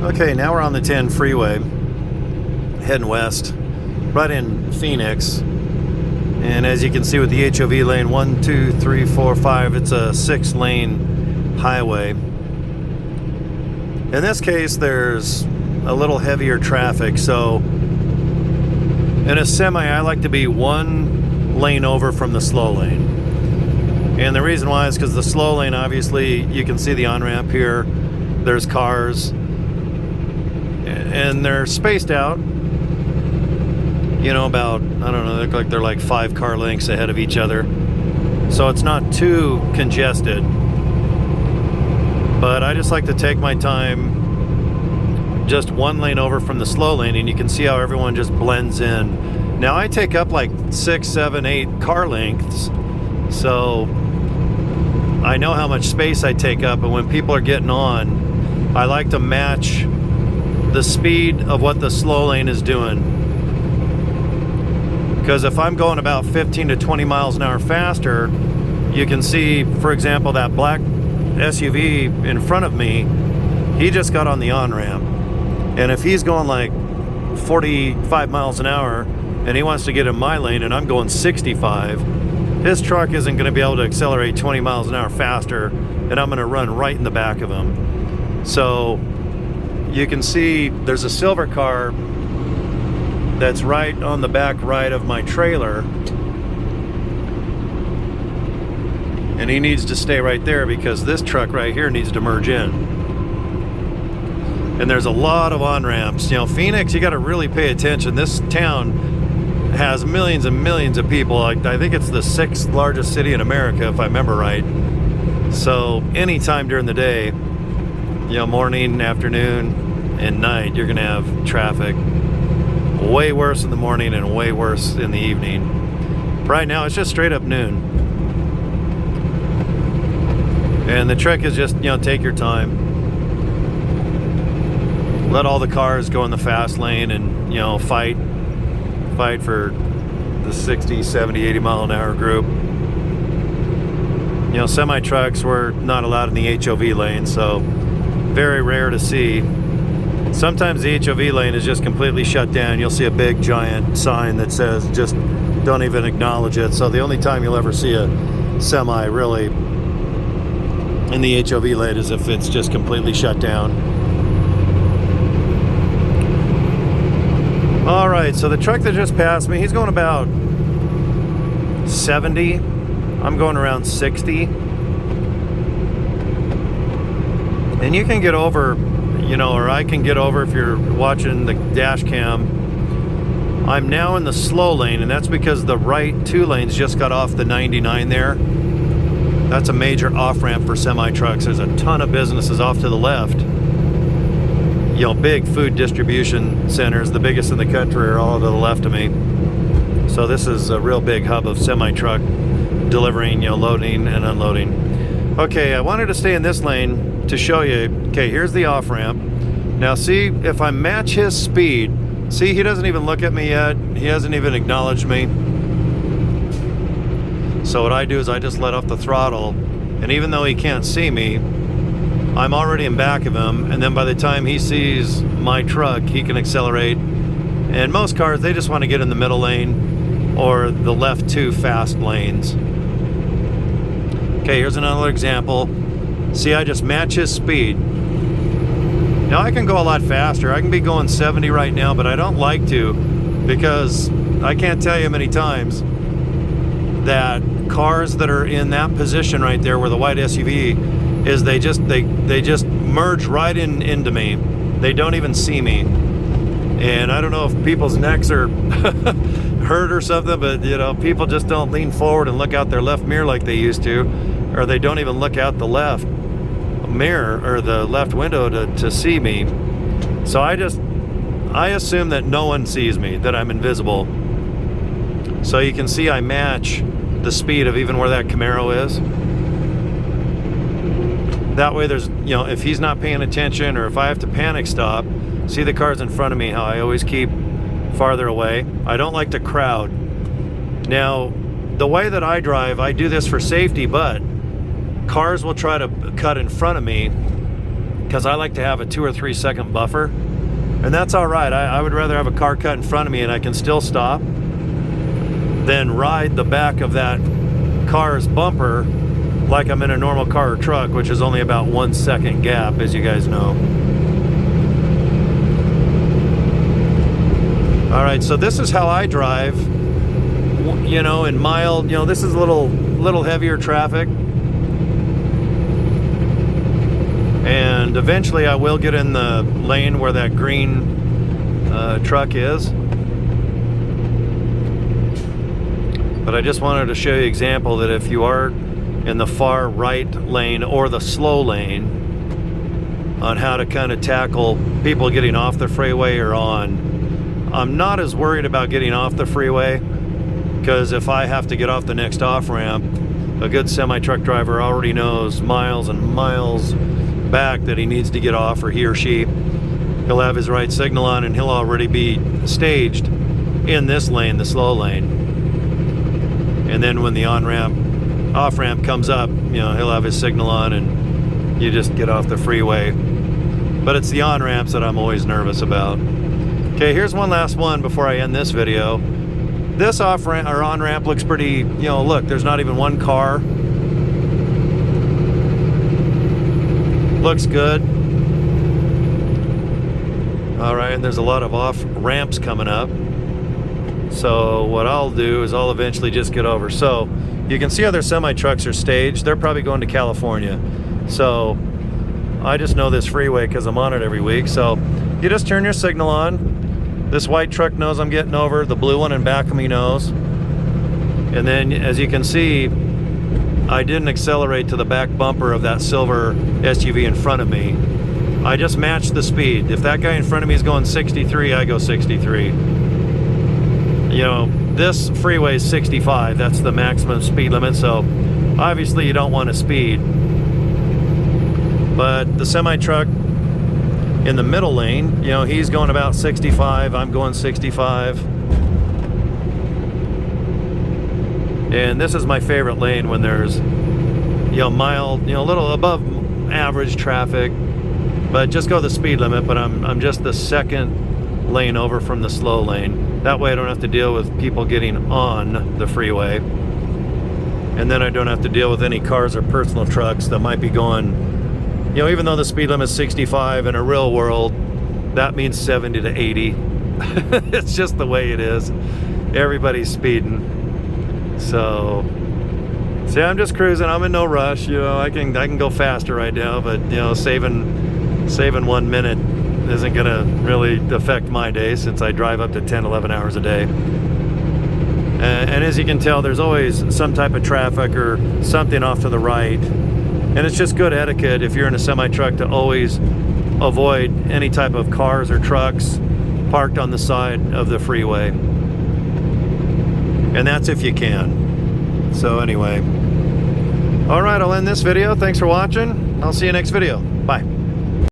Okay, now we're on the 10 freeway, heading west, right in Phoenix. And as you can see with the HOV lane, 1, 2, 3, 4, 5, it's a 6-lane highway. In this case, there's a little heavier traffic, so in a semi, I like to be 1 lane over from the slow lane. And the reason why is because the slow lane, obviously, you can see the on-ramp here. There's cars, and they're spaced out, you know, about, I don't know, they look like they're like 5 car lengths ahead of each other. So it's not too congested. But I just like to take my time, just 1 lane over from the slow lane, and you can see how everyone just blends in. Now I take up like 6, 7, 8 car lengths, so I know how much space I take up, and when people are getting on, I like to match the speed of what the slow lane is doing. Because if I'm going about 15 to 20 miles an hour faster, you can see, for example, that black SUV in front of me, he just got on the on-ramp. And if he's going like 45 miles an hour and he wants to get in my lane and I'm going 65, his truck isn't going to be able to accelerate 20 miles an hour faster, and I'm going to run right in the back of him. So you can see there's a silver car that's right on the back right of my trailer, and he needs to stay right there because this truck right here needs to merge in. And there's a lot of on-ramps. You know, Phoenix, you got to really pay attention. This town has millions and millions of people. I think it's the 6th largest city in America, if I remember right. So anytime during the day, you know, morning, afternoon, and night, you're gonna have traffic. Way worse in the morning and way worse in the evening. Right now, it's just straight up noon. And the trick is just, you know, take your time. Let all the cars go in the fast lane and, you know, fight for the 60, 70, 80 mile an hour group. You know, semi trucks were not allowed in the HOV lane, so very rare to see. Sometimes the HOV lane is just completely shut down. You'll see a big giant sign that says just don't even acknowledge it. So the only time you'll ever see a semi really in the HOV lane is if it's just completely shut down. All right, so the truck that just passed me, he's going about 70. I'm going around 60. And you can get over, you know, or I can get over if you're watching the dash cam. I'm now in the slow lane, and that's because the right 2 lanes just got off the 99 there. That's a major off-ramp for semi-trucks. There's a ton of businesses off to the left. You know, big food distribution centers, the biggest in the country, are all to the left of me. So this is a real big hub of semi-truck delivering, you know, loading and unloading. Okay, I wanted to stay in this lane to show you. Okay, here's the off-ramp. Now see, if I match his speed, see, he doesn't even look at me yet. He hasn't even acknowledged me. So what I do is I just let off the throttle, and even though he can't see me, I'm already in back of him, and then by the time he sees my truck, he can accelerate. And most cars, they just want to get in the middle lane or the left 2 fast lanes. Okay, here's another example. See, I just match his speed. Now I can go a lot faster. I can be going 70 right now, but I don't like to, because I can't tell you how many times that cars that are in that position right there where the white SUV is, they just merge right into me. They don't even see me. And I don't know if people's necks are hurt or something, but you know, people just don't lean forward and look out their left mirror like they used to, or they don't even look out the left mirror or the left window to see me. So I assume that no one sees me, that I'm invisible. So you can see I match the speed of even where that Camaro is. That way there's, you know, if he's not paying attention, or if I have to panic stop, see the cars in front of me, how I always keep farther away. I don't like to crowd. Now, the way that I drive, I do this for safety, but cars will try to cut in front of me, because I like to have a 2 or 3 second buffer. And that's all right. I would rather have a car cut in front of me and I can still stop than ride the back of that car's bumper like I'm in a normal car or truck, which is only about 1 second gap, as you guys know. All right, so this is how I drive, you know, in mild, you know, this is a little heavier traffic. And eventually I will get in the lane where that green truck is. But I just wanted to show you an example that if you are in the far right lane or the slow lane, on how to kind of tackle people getting off the freeway or on. I'm not as worried about getting off the freeway, because if I have to get off the next off-ramp, a good semi-truck driver already knows miles and miles back that he needs to get off, or he or she, he'll have his right signal on and he'll already be staged in this lane, the slow lane. And then when the on-ramp, off-ramp comes up, you know, he'll have his signal on and you just get off the freeway. But it's the on-ramps that I'm always nervous about. Okay, here's one last one before I end this video. This off-ramp or on-ramp looks pretty, you know, look, there's not even one car. Looks good. All right, and there's a lot of off ramps coming up. So what I'll do is I'll eventually just get over. So you can see other semi-trucks are staged. They're probably going to California. So I just know this freeway because I'm on it every week. So you just turn your signal on. This white truck knows I'm getting over. The blue one in back of me knows. And then as you can see, I didn't accelerate to the back bumper of that silver SUV in front of me. I just matched the speed. If that guy in front of me is going 63, I go 63. You know, this freeway is 65. That's the maximum speed limit, so obviously you don't want to speed. But the semi-truck in the middle lane, you know, he's going about 65, I'm going 65. And this is my favorite lane when there's, you know, mild, you know, a little above average traffic, but just go the speed limit. But I'm just the second lane over from the slow lane. That way I don't have to deal with people getting on the freeway. And then I don't have to deal with any cars or personal trucks that might be going, you know, even though the speed limit is 65 in a real world, that means 70 to 80. It's just the way it is. Everybody's speeding. So, see, I'm just cruising. I'm in no rush. You know, I can go faster right now, but you know, saving 1 minute isn't gonna really affect my day since I drive up to 10, 11 hours a day. And as you can tell, there's always some type of traffic or something off to the right. And it's just good etiquette if you're in a semi-truck to always avoid any type of cars or trucks parked on the side of the freeway. And that's if you can. So anyway. All right, I'll end this video. Thanks for watching. I'll see you next video.